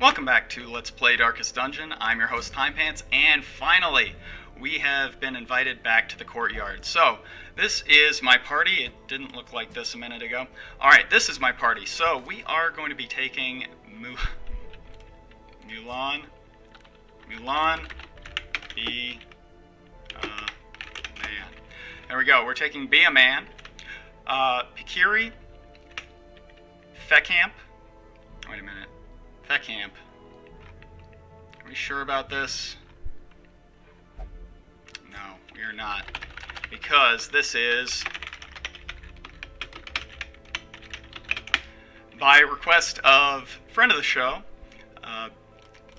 Welcome back to Let's Play Darkest Dungeon. I'm your host, Timepants, and finally, we have been invited back to the Courtyard. So, this is my party. It didn't look like this a minute ago. Alright, this is my party. So, we are going to be taking Mulan, be a man. There we go. We're taking Be a Man, Pikiri, Fecamp. Wait a minute. Fecamp. Are we sure about this? No, we are not. Because this is, by request of friend of the show,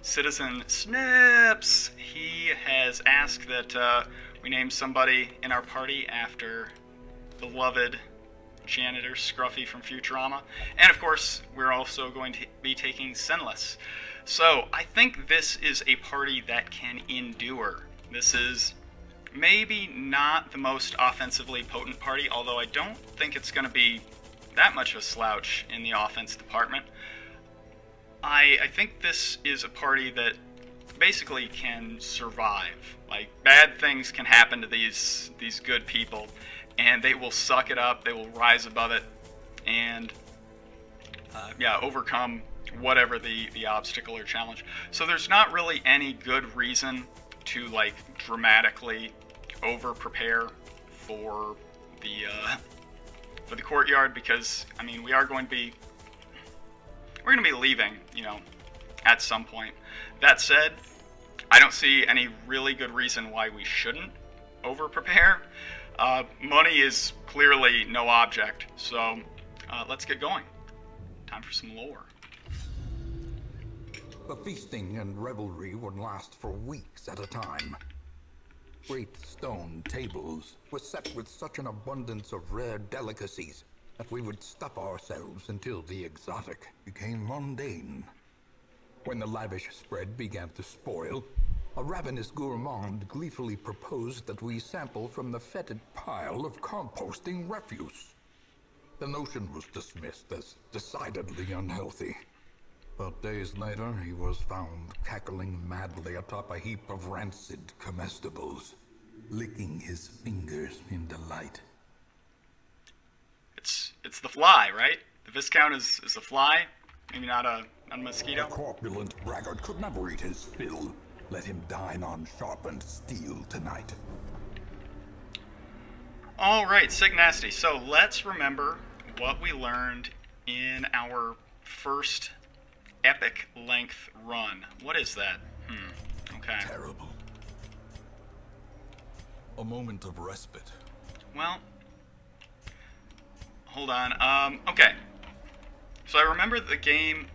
Citizen Snips. He has asked that we name somebody in our party after beloved janitor Scruffy from Futurama. And of course, we're also going to be taking Sinless. So, I think this is a party that can endure. This is maybe not the most offensively potent party, although I don't think it's going to be that much of a slouch in the offense department. I think this is a party that basically can survive. Like, bad things can happen to these good people, and they will suck it up, they will rise above it, and yeah, overcome whatever the obstacle or challenge. So there's not really any good reason to, like, dramatically over-prepare for the Courtyard, because, I mean, we're going to be leaving, you know, at some point. That said, I don't see any really good reason why we shouldn't over-prepare. Money is clearly no object, so let's get going. Time for some lore. The feasting and revelry would last for weeks at a time. Great stone tables were set with such an abundance of rare delicacies that we would stuff ourselves until the exotic became mundane. When the lavish spread began to spoil, a ravenous gourmand gleefully proposed that we sample from the fetid pile of composting refuse. The notion was dismissed as decidedly unhealthy. But days later, he was found cackling madly atop a heap of rancid comestibles, licking his fingers in delight. It's the fly, right? The Viscount is a fly, maybe not a mosquito. A corpulent braggart could never eat his fill. Let him dine on sharpened steel tonight. Alright, Sick Nasty. So let's remember what we learned in our first epic length run. What is that? Okay. Terrible. A moment of respite. Well, hold on. Okay. So I remember the game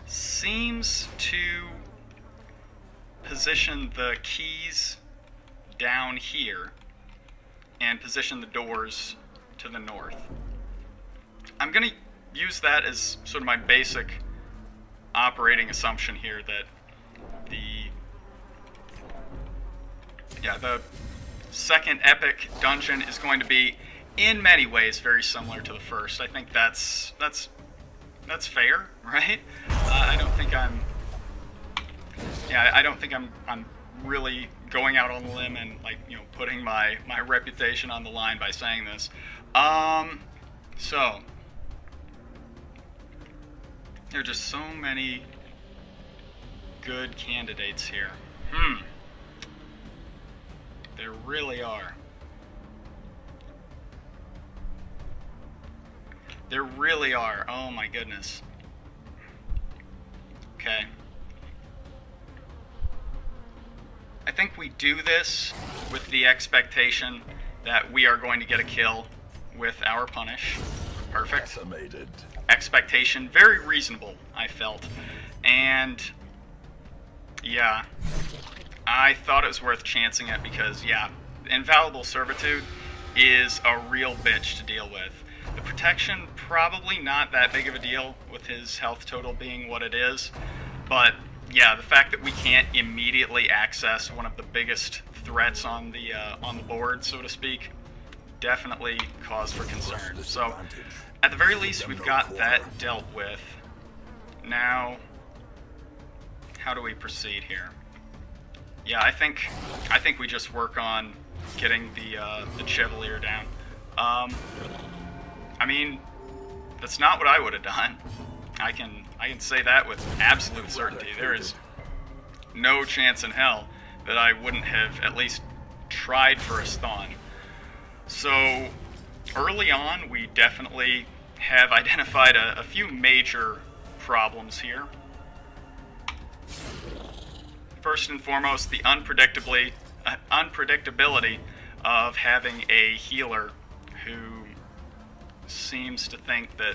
seems to position the keys down here and position the doors to the north. I'm going to use that as sort of my basic operating assumption here, that the second epic dungeon is going to be in many ways very similar to the first. I think that's fair, right? I don't think I'm really going out on a limb and, like, you know, putting my reputation on the line by saying this. So there are just so many good candidates here. There really are. There really are. Oh my goodness. Okay. I think we do this with the expectation that we are going to get a kill with our punish. Perfect. Decimated. Expectation, very reasonable, I felt. And yeah, I thought it was worth chancing it because, yeah, Infallible Servitude is a real bitch to deal with. The protection, probably not that big of a deal with his health total being what it is, but yeah, the fact that we can't immediately access one of the biggest threats on the board, so to speak, definitely cause for concern. So, at the very least, we've got that dealt with. Now, how do we proceed here? Yeah, I think we just work on getting the Chevalier down. I mean, that's not what I would have done. I can say that with absolute certainty. There is no chance in hell that I wouldn't have at least tried for a stun. So early on, we definitely have identified a few major problems here. First and foremost, the unpredictability of having a healer who seems to think that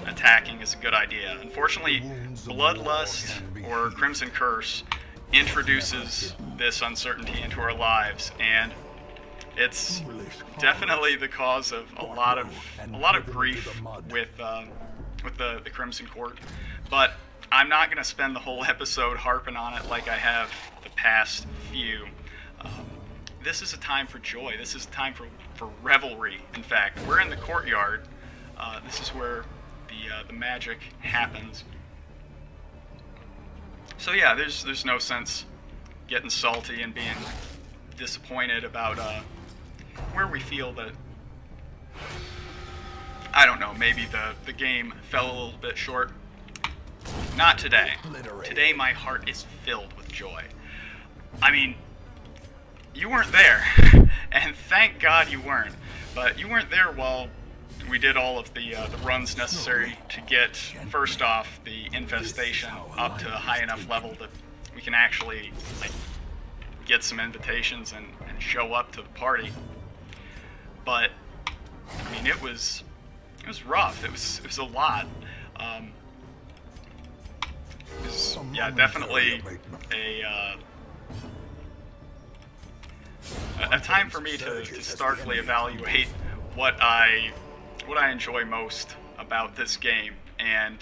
attacking is a good idea. Unfortunately, Bloodlust or Crimson Curse introduces this uncertainty into our lives, and it's definitely the cause of a lot of grief with the Crimson Court. But I'm not going to spend the whole episode harping on it like I have the past few. This is a time for joy. This is a time for revelry. In fact, we're in the Courtyard. This is where the magic happens. So yeah, there's no sense getting salty and being disappointed about where we feel that, I don't know, maybe the game fell a little bit short. Not today. Today my heart is filled with joy. I mean, you weren't there, and thank God you weren't, but you weren't there while we did all of the runs necessary to get, first off, the infestation up to a high enough level that we can actually, like, get some invitations and show up to the party. But I mean, it was rough. It was a lot. It was, yeah, definitely a time for me to starkly evaluate what I enjoy most about this game. And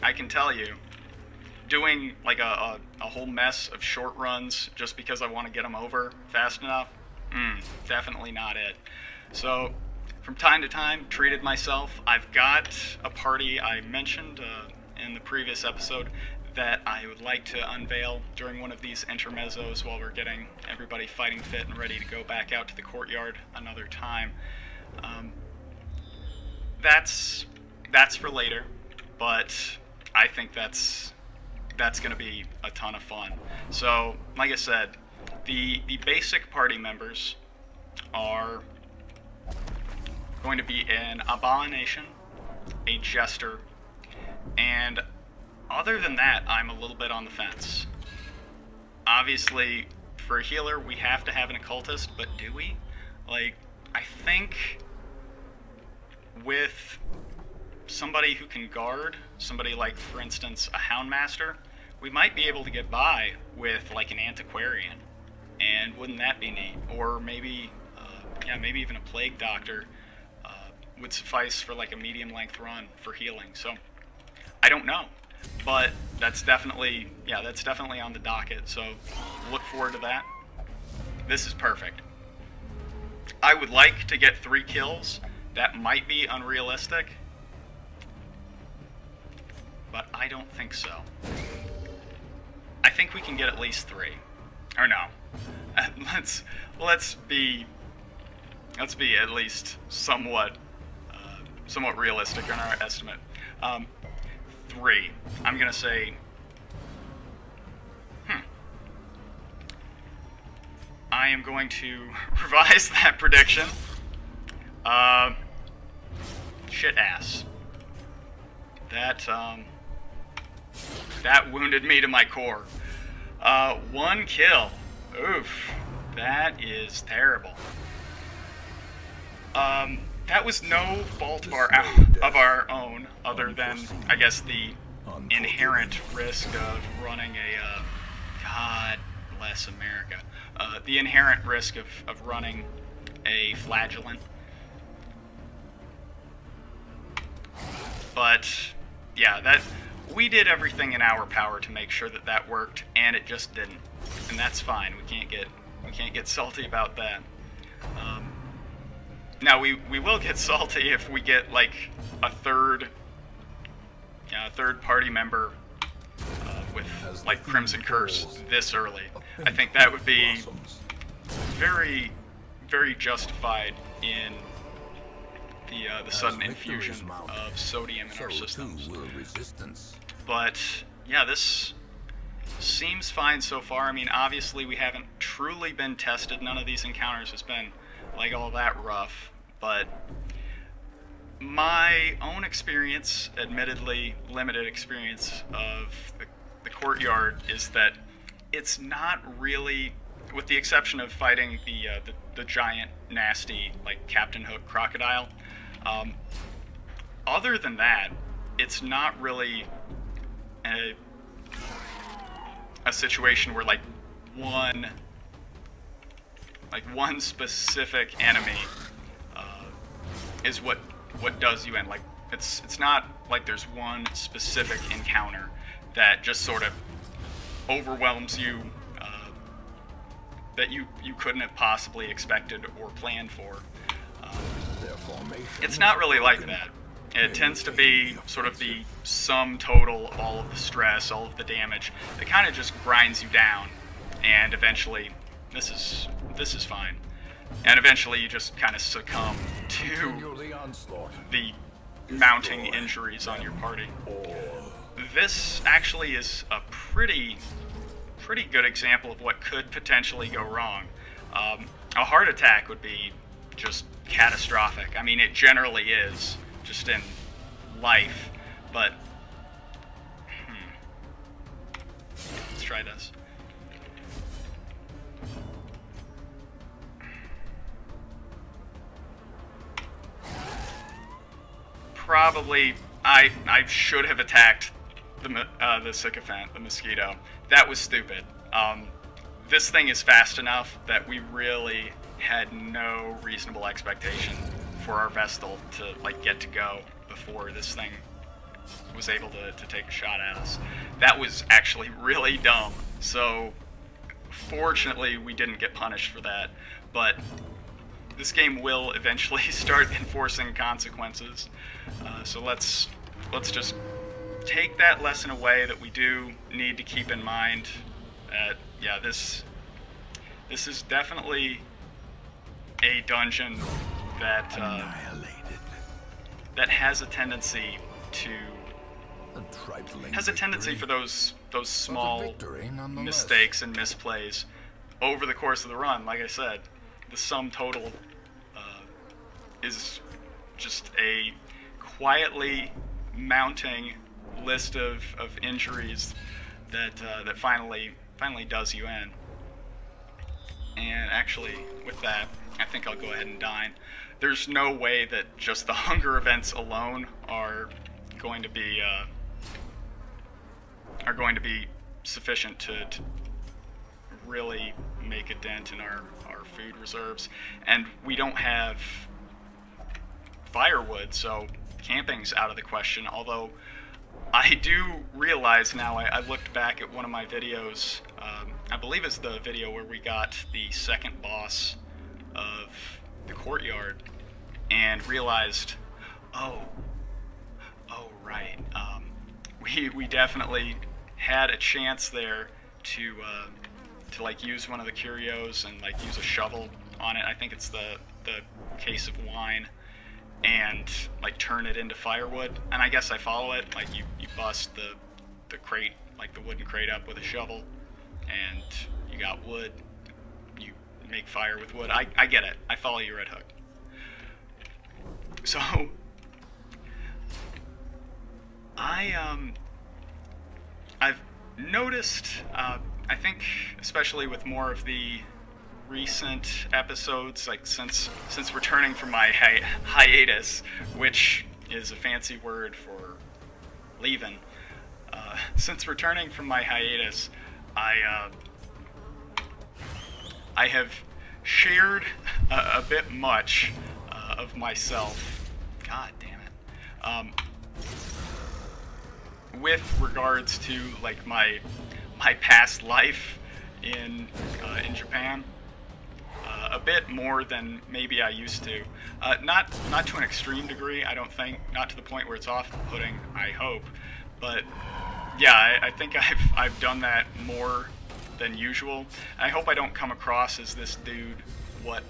I can tell you, doing like a whole mess of short runs just because I want to get them over fast enough, definitely not it. So from time to time, treated myself. I've got a party I mentioned in the previous episode that I would like to unveil during one of these intermezzos while we're getting everybody fighting fit and ready to go back out to the Courtyard another time. That's for later, but I think that's going to be a ton of fun. So, like I said, the basic party members are going to be an Abomination, a Jester, and other than that, I'm a little bit on the fence. Obviously, for a healer, we have to have an Occultist, but do we? Like, I think with somebody who can guard, somebody like, for instance, a Houndmaster, we might be able to get by with, like, an Antiquarian. And wouldn't that be neat? Or maybe, yeah, maybe even a Plague Doctor would suffice for, like, a medium-length run for healing. So, I don't know. But that's definitely, yeah, that's definitely on the docket, so look forward to that. This is perfect. I would like to get 3 kills. That might be unrealistic, but I don't think so. I think we can get at least 3. Or no. Let's be at least somewhat realistic in our estimate. 3. I'm gonna say, I am going to revise that prediction. Shit ass. That wounded me to my core. 1 kill. Oof. That is terrible. That was no fault of our own, other than, I guess, the inherent risk of running a, God bless America, the inherent risk of running a flagellant. But, yeah, we did everything in our power to make sure that worked, and it just didn't. And that's fine. We can't get salty about that. Now we will get salty if we get like a third party member with like Crimson Curse this early. I think that would be very, very justified in the sudden infusion of sodium in our systems. But yeah, this seems fine so far. I mean, obviously we haven't truly been tested. None of these encounters has been like all that rough, but my own experience, admittedly limited experience of the Courtyard, is that it's not really, with the exception of fighting the giant, nasty, like Captain Hook crocodile, other than that, it's not really a situation where like one specific enemy is what does you in. Like it's not like there's one specific encounter that just sort of overwhelms you, that you couldn't have possibly expected or planned for. It's not really like that. It tends to be sort of the sum total of all of the stress, all of the damage, that kind of just grinds you down, and eventually, this is fine. And eventually you just kind of succumb to the mounting injuries on your party. This actually is a pretty good example of what could potentially go wrong. A heart attack would be just catastrophic. I mean, it generally is, just in life, but let's try this. Probably, I should have attacked the sycophant, the mosquito. That was stupid. This thing is fast enough that we really had no reasonable expectation for our Vestal to like get to go before this thing was able to take a shot at us. That was actually really dumb. So fortunately we didn't get punished for that, but this game will eventually start enforcing consequences. So let's just take that lesson away, that we do need to keep in mind that, yeah, this is definitely a dungeon that that has a tendency for those small mistakes and misplays over the course of the run. Like I said, the sum total is just a quietly mounting list of injuries that finally does you in. And actually, with that, I think I'll go ahead and dine. There's no way that just the hunger events alone are going to be sufficient to really make a dent in our food reserves. And we don't have firewood, so camping's out of the question. Although I do realize now, I looked back at one of my videos, I believe it's the video where we got the second boss of the Courtyard, and realized, oh right, we definitely had a chance there to like use one of the curios and like use a shovel on it. I think it's the case of wine, and like turn it into firewood. And I guess I follow it, like you bust the crate, like the wooden crate, up with a shovel, and you got wood, you make fire with wood. I get it, I follow you, Red Hook. So I've noticed, I think especially with more of the recent episodes, like since returning from my hiatus, which is a fancy word for leaving. Since returning from my hiatus, I have shared a bit much of myself. God damn it. With regards to like my past life in Japan. A bit more than maybe I used to. Not to an extreme degree, I don't think. Not to the point where it's off-putting, I hope. But yeah, I think I've done that more than usual. I hope I don't come across as this dude what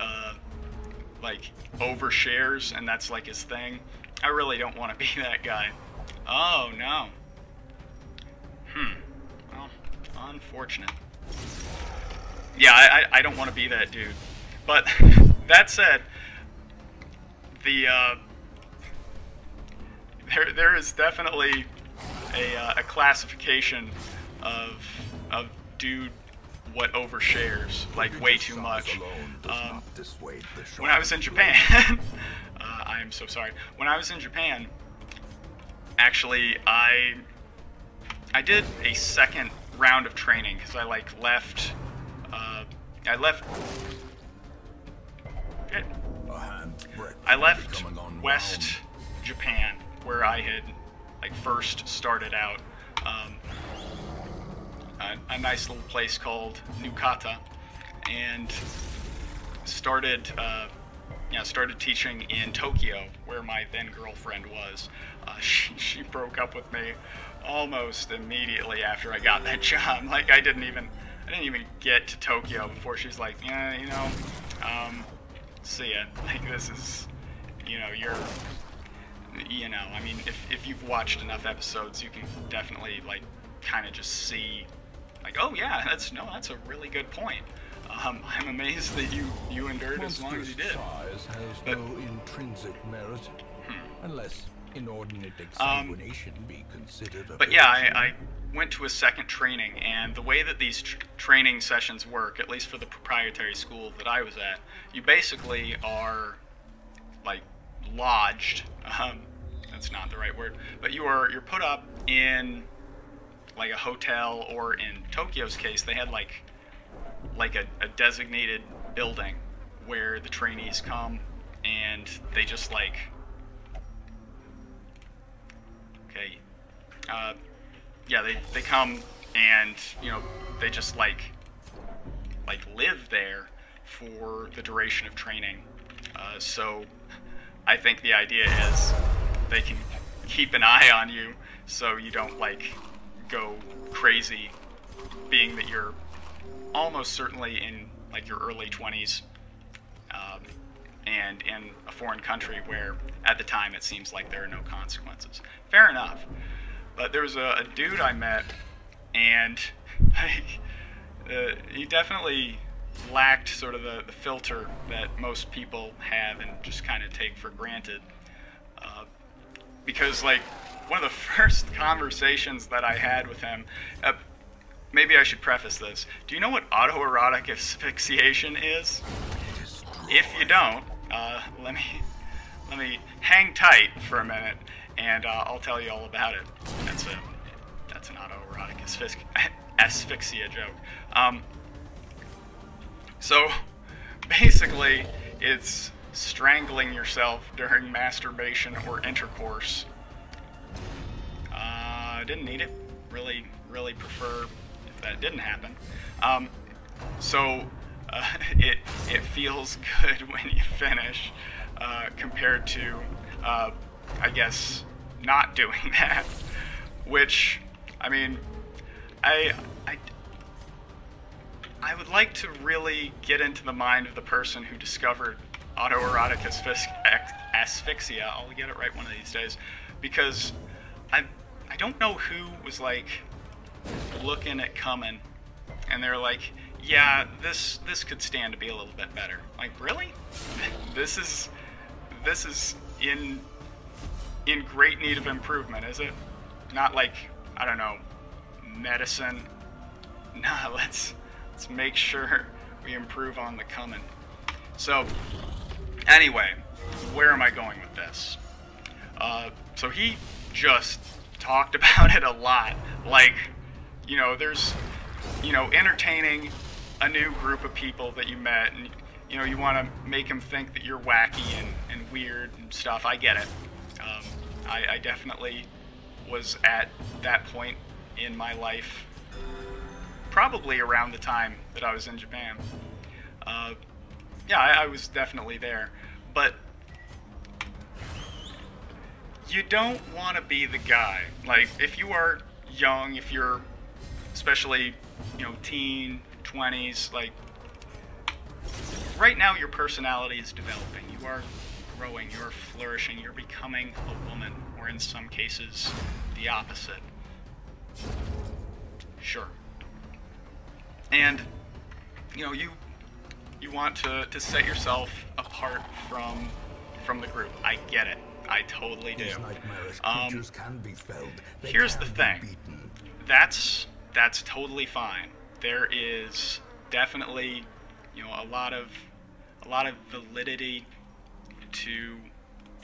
like overshares and that's like his thing. I really don't want to be that guy. Oh no. Well, unfortunate. Yeah, I don't want to be that dude. But that said, the there is definitely a classification of dude what overshares, like way too much. When I was in Japan, I am so sorry. When I was in Japan, actually, I did a second round of training because I like left. I left West Japan, where I had like first started out. A nice little place called Nukata, and started teaching in Tokyo, where my then girlfriend was. She broke up with me almost immediately after I got that job. Like I didn't even get to Tokyo before she's like, yeah, you know, see ya. Like this is, you know, I mean, if you've watched enough episodes, you can definitely like kind of just see, like, oh yeah, that's a really good point. I'm amazed that you endured as long as you did. Size has no intrinsic merit, unless inordinate exsanguination be considered. But yeah, I went to a second training, and the way that these training sessions work, at least for the proprietary school that I was at, you basically are like lodged. That's not the right word, but you're put up in like a hotel, or in Tokyo's case, they had like a designated building where the trainees come and they just like, okay, yeah, they come and, you know, they just like live there for the duration of training. So I think the idea is they can keep an eye on you so you don't like go crazy, being that you're almost certainly in like your early 20s, and in a foreign country where at the time it seems like there are no consequences. Fair enough. But there was a dude I met, and he definitely lacked sort of the filter that most people have and just kind of take for granted. Because like one of the first conversations that I had with him, maybe I should preface this. Do you know what autoerotic asphyxiation is? If you don't, let me hang tight for a minute, and I'll tell you all about it. That's an autoerotic asphyxia joke. So basically, it's strangling yourself during masturbation or intercourse. I didn't need it. Really prefer if that didn't happen. It feels good when you finish, compared to, I guess, not doing that. Which, I mean, I would like to really get into the mind of the person who discovered autoerotic asphyxia. I'll get it right one of these days, because I don't know who was like looking at coming and they're like, yeah, this could stand to be a little bit better. Like, really? This is in great need of improvement, is it? Not like, I don't know, medicine. Nah, let's make sure we improve on the coming. So anyway, where am I going with this? So he just talked about it a lot. Like, you know, there's, you know, entertaining a new group of people that you met, and, you know, you want to make them think that you're wacky and weird and stuff. I get it. I definitely was at that point in my life, probably around the time that I was in Japan. Yeah, I was definitely there. But you don't want to be the guy. Like, if you are young, if you're especially, you know, teen, 20s, like, right now your personality is developing. You are growing, you are flourishing, you're becoming a woman, or in some cases, the opposite. Sure. And, you know, you want to set yourself apart from the group. I get it. I totally do. Here's the thing. That's totally fine. There is definitely, you know, a lot of validity to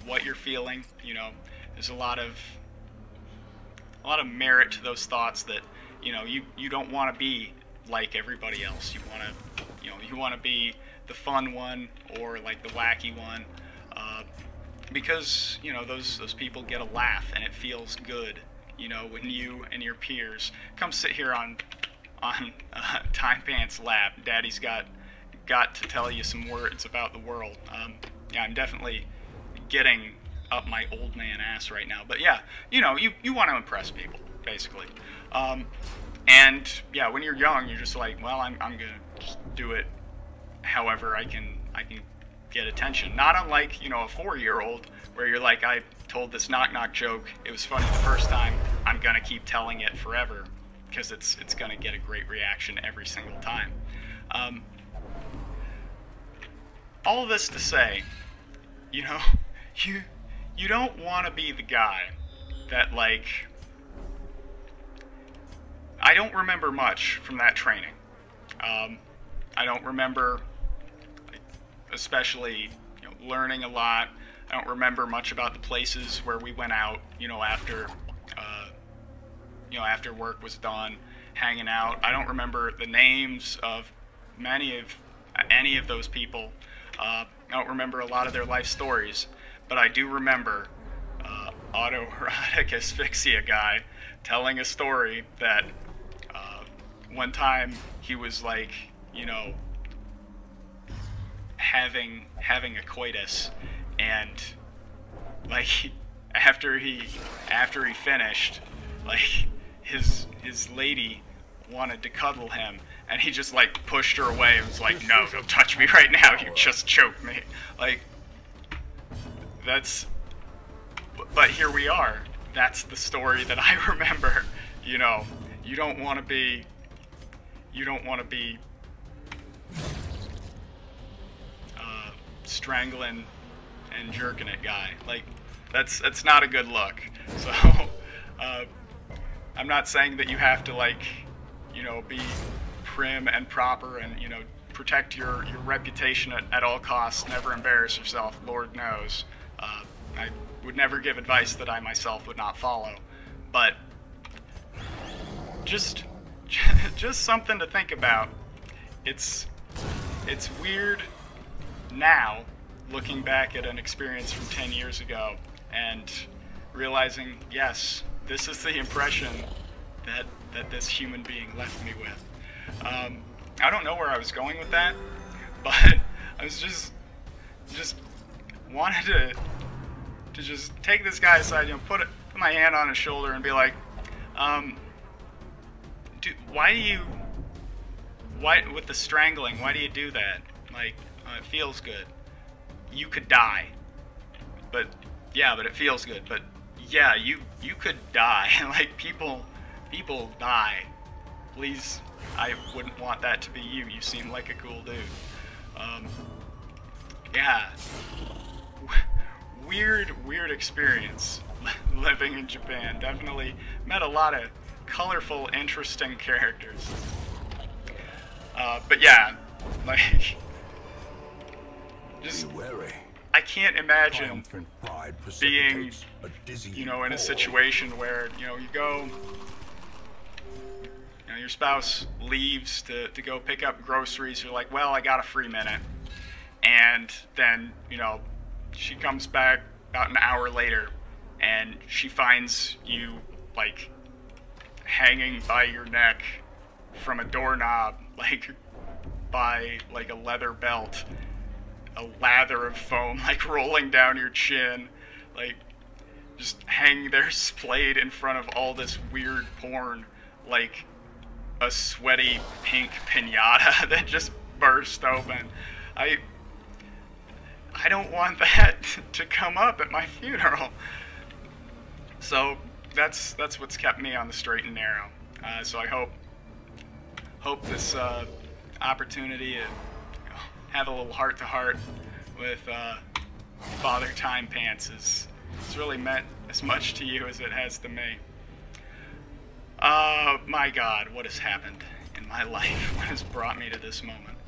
what you're feeling. You know, there's a lot of merit to those thoughts that, you know, you don't want to be like everybody else. You want to be the fun one or like the wacky one, because, you know, those people get a laugh and it feels good. You know, when you and your peers come sit here on Timepants Lab, Daddy's got to tell you some words about the world. Yeah, I'm definitely getting up my old man ass right now, but yeah, you know, you want to impress people, basically. And yeah, when you're young, you're just like, well, I'm gonna just do it however I can get attention. Not unlike, you know, a 4-year-old where you're like, I told this knock-knock joke, it was funny the first time, I'm gonna keep telling it forever because it's gonna get a great reaction every single time. All of this to say, you know, you don't want to be the guy that, like, I don't remember much from that training. I don't remember, like, especially, you know, learning a lot. I don't remember much about the places where we went out, you know, after work was done, hanging out. I don't remember the names of any of those people. I don't remember a lot of their life stories, but I do remember autoerotic asphyxia guy telling a story that one time he was, like, you know, having a coitus, and, like, after he finished, like, his lady wanted to cuddle him, and he just, like, pushed her away and was like, no, don't touch me right now, you just choked me. Like, but here we are. That's the story that I remember. You know, you don't want to be strangling and jerking it guy. Like, that's not a good look. So, I'm not saying that you have to, like, you know, be prim and proper and, you know, protect your reputation at all costs, never embarrass yourself, Lord knows. I would never give advice that I myself would not follow, but just something to think about. It's weird now, looking back at an experience from 10 years ago and realizing, yes, this is the impression that this human being left me with. I don't know where I was going with that, but I was just wanted to just take this guy aside, you know, put my hand on his shoulder and be like, dude, why with the strangling, why do you do that? Like, it feels good. You could die, but yeah, but it feels good. But yeah, you could die. Like, people die. Please, I wouldn't want that to be you. You seem like a cool dude. Yeah. Weird experience living in Japan. Definitely met a lot of colorful, interesting characters. But yeah, like, just, I can't imagine being, you know, in a situation where, you know, you go, you know, your spouse leaves to go pick up groceries. You're like, well, I got a free minute. And then, you know, she comes back about an hour later and she finds you, like, hanging by your neck from a doorknob, like, by, like, a leather belt, a lather of foam, like, rolling down your chin. Like, just hanging there splayed in front of all this weird porn, like a sweaty pink piñata that just burst open. I don't want that to come up at my funeral. So that's what's kept me on the straight and narrow. So I hope this opportunity to have a little heart-to-heart with Father Timepants is really meant as much to you as it has to me. My God, what has happened in my life? What has brought me to this moment?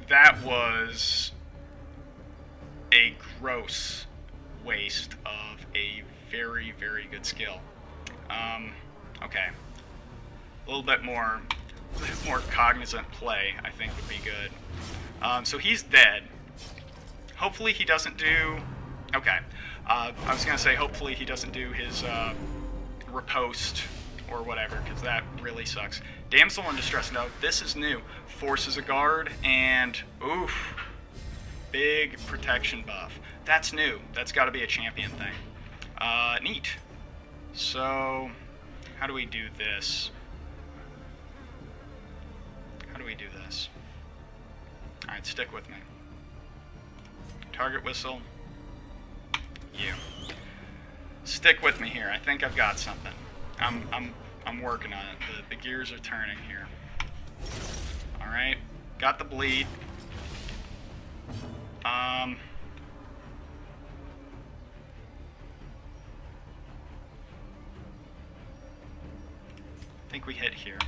That was a gross waste of a very, very good skill. Okay. A little bit more cognizant play, I think, would be good. So he's dead. Hopefully he doesn't do... Okay. I was going to say, hopefully he doesn't do his riposte or whatever, because that really sucks. Damsel in Distress, no, this is new. Forces a guard, and oof, big protection buff. That's new. That's got to be a champion thing. Neat. So, how do we do this? How do we do this? Alright, stick with me. Target whistle. You. Stick with me here. I think I've got something. I'm working on it. The gears are turning here. Alright. Got the bleed. I think we hit here.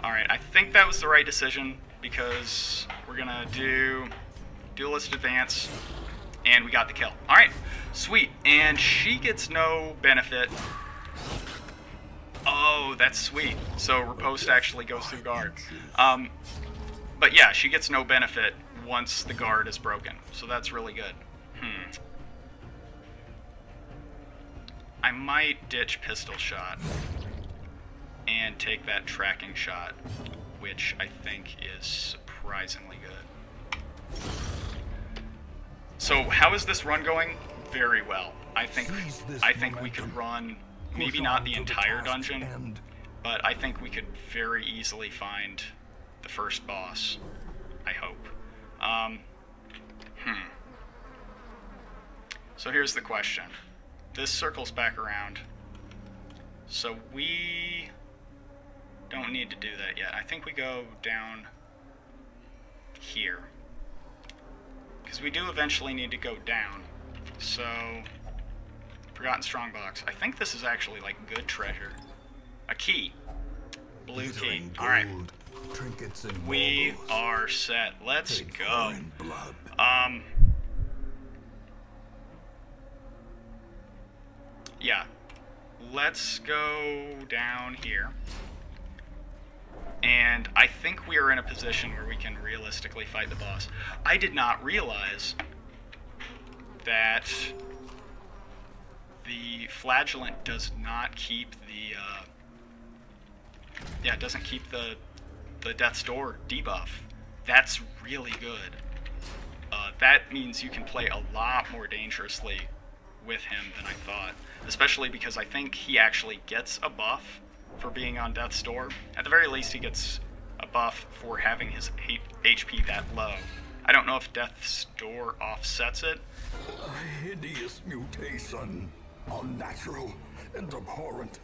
Alright, I think that was the right decision, because we're gonna do Duelist Advance, and we got the kill. Alright, sweet. And she gets no benefit. Oh, that's sweet. So riposte actually goes through guard. But yeah, she gets no benefit once the guard is broken. So that's really good. I might ditch pistol shot and take that tracking shot, which I think is surprisingly good. So how is this run going? Very well. I think we could run maybe not the entire dungeon, but I think we could very easily find the first boss. I hope. So here's the question. This circles back around. So we don't need to do that yet. I think we go down here, because we do eventually need to go down. So, Forgotten Strongbox. I think this is actually like good treasure. A key. Blue key. Alright. We are set. Let's go. Yeah. Let's go down here. And I think we are in a position where we can realistically fight the boss. I did not realize that the flagellant does not keep the, it doesn't keep the Death's Door debuff. That's really good. That means you can play a lot more dangerously with him than I thought. Especially because I think he actually gets a buff for being on Death's Door. At the very least, he gets a buff for having his HP that low. I don't know if Death's Door offsets it. A hideous mutation. Unnatural and abhorrent.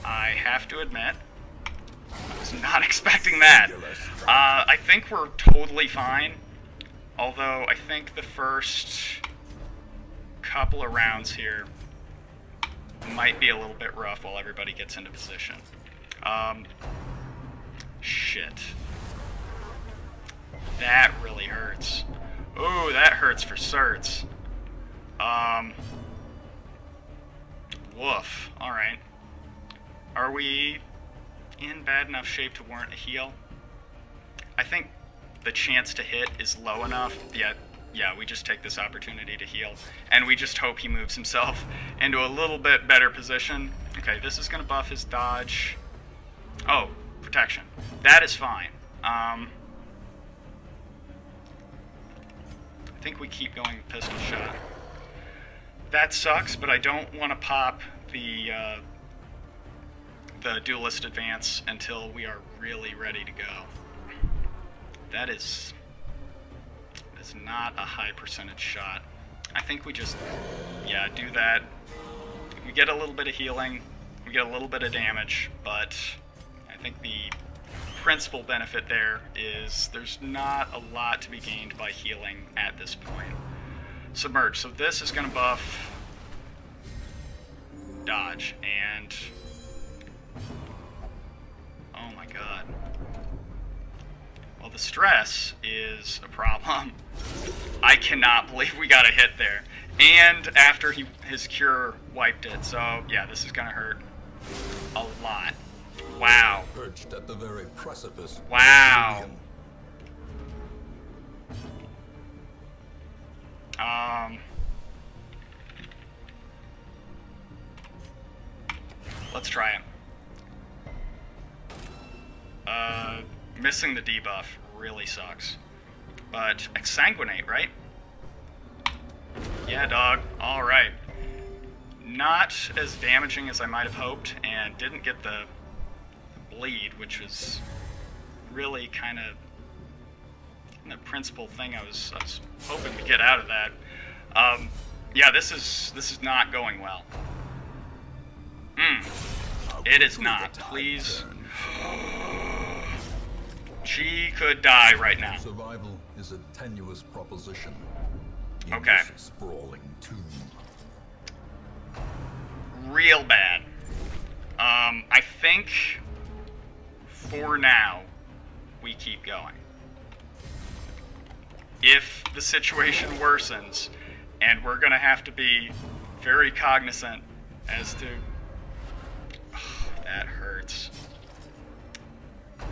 I have to admit, I was not expecting that. I think we're totally fine. Although, I think the first couple of rounds here might be a little bit rough while everybody gets into position. Shit. That really hurts. Ooh, that hurts for certs. Woof. Alright. Are we in bad enough shape to warrant a heal? I think the chance to hit is low enough, yet, yeah, we just take this opportunity to heal. And we just hope he moves himself into a little bit better position. Okay, this is going to buff his dodge. Oh, protection. That is fine. I think we keep going pistol shot. That sucks, but I don't want to pop the duelist advance until we are really ready to go. That is not a high percentage shot. I think we just, yeah, do that. We get a little bit of healing, we get a little bit of damage, but I think the principal benefit there is there's not a lot to be gained by healing at this point. Submerge. So this is going to buff dodge, and oh my god. Well, the stress is a problem. I cannot believe we got a hit there. And after his cure wiped it, so yeah, this is gonna hurt a lot. Wow. Perched at the very precipice. Wow. Let's try it. Missing the debuff really sucks. But exsanguinate, right? Yeah, dog. Alright. Not as damaging as I might have hoped, and didn't get the bleed, which was really kind of the principal thing I was hoping to get out of that. Yeah, this is not going well. It is not. Please. She could die right now. Survival is a tenuous proposition. Okay. Sprawling tomb. Real bad. I think for now we keep going. If the situation worsens, and we're gonna have to be very cognizant as to that hurts.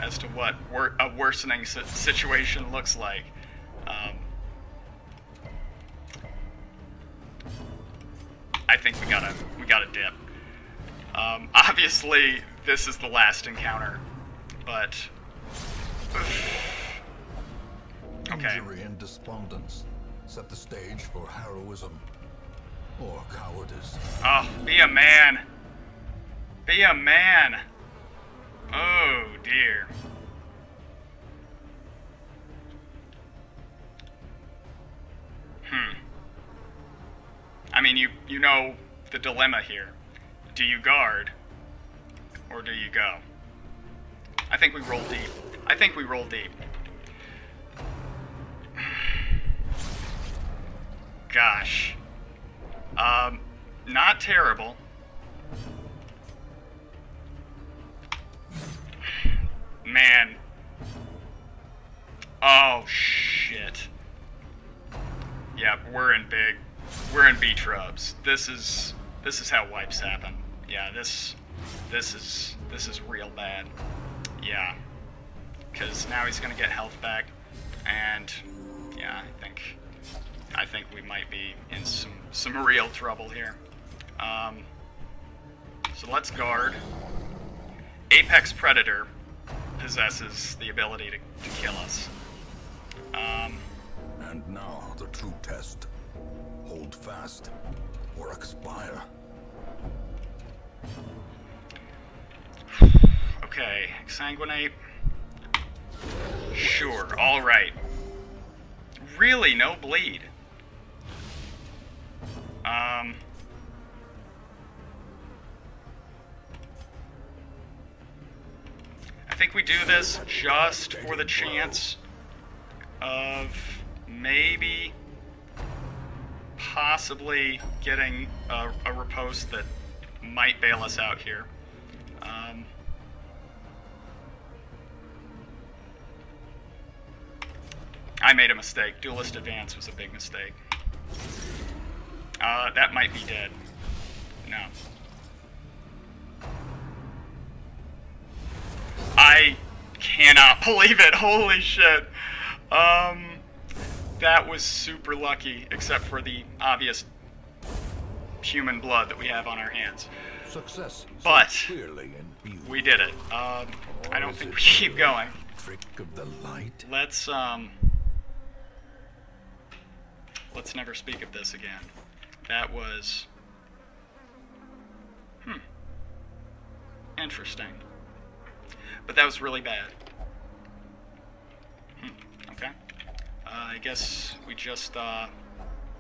As to what a worsening situation looks like. I think we gotta dip. Obviously, this is the last encounter, but okay. Injury and despondence set the stage for heroism or cowardice. Oh, be a man. Be a man. Oh dear. I mean, you know the dilemma here. Do you guard, or do you go? I think we roll deep. I think we roll deep. Gosh. Not terrible. Man. Oh, shit. Yeah, we're in B-trubs. This is how wipes happen. Yeah, this is real bad. Yeah. Because now he's gonna get health back, and yeah, I think we might be in some real trouble here. So let's guard. Apex Predator possesses the ability to kill us. And now the true test. Hold fast or expire. Okay, exsanguinate. Sure, alright. Really, no bleed. I think we do this just for the chance of maybe possibly getting a riposte that might bail us out here. I made a mistake. Duelist advance was a big mistake. That might be dead. No. I cannot believe it. Holy shit. That was super lucky, except for the obvious human blood that we have on our hands. Success. But Clearly in view. we did it. I don't think we keep going. Trick of the light. Let's Let's never speak of this again. That was... Interesting. But that was really bad. Okay. I guess we just,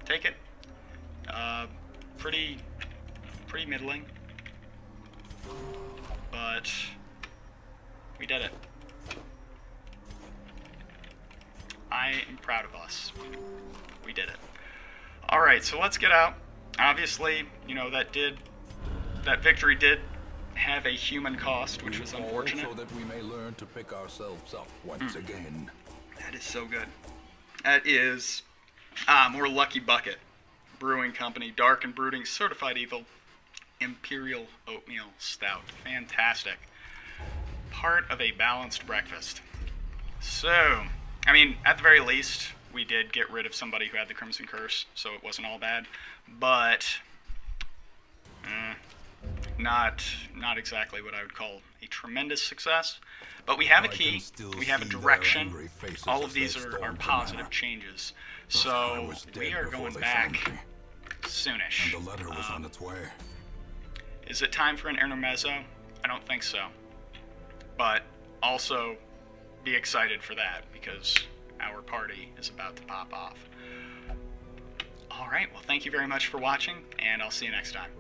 take it. Pretty middling. But we did it. I am proud of us. We did it. Alright, so let's get out. Obviously, you know, that victory did have a human cost, which was unfortunate. So that we may learn to pick ourselves up once again. That is so good. That is more Lucky Bucket Brewing Company, Dark and Brooding, Certified Evil, Imperial Oatmeal Stout. Fantastic. Part of a balanced breakfast. So, I mean, at the very least, we did get rid of somebody who had the Crimson Curse, so it wasn't all bad. But, not exactly what I would call a tremendous success. But we have a key, we have a direction. All of these are positive changes. So we are going back soonish. And the letter was on its way. Is it time for an intermezzo? I don't think so. But also be excited for that, because our party is about to pop off. Alright, well thank you very much for watching, and I'll see you next time.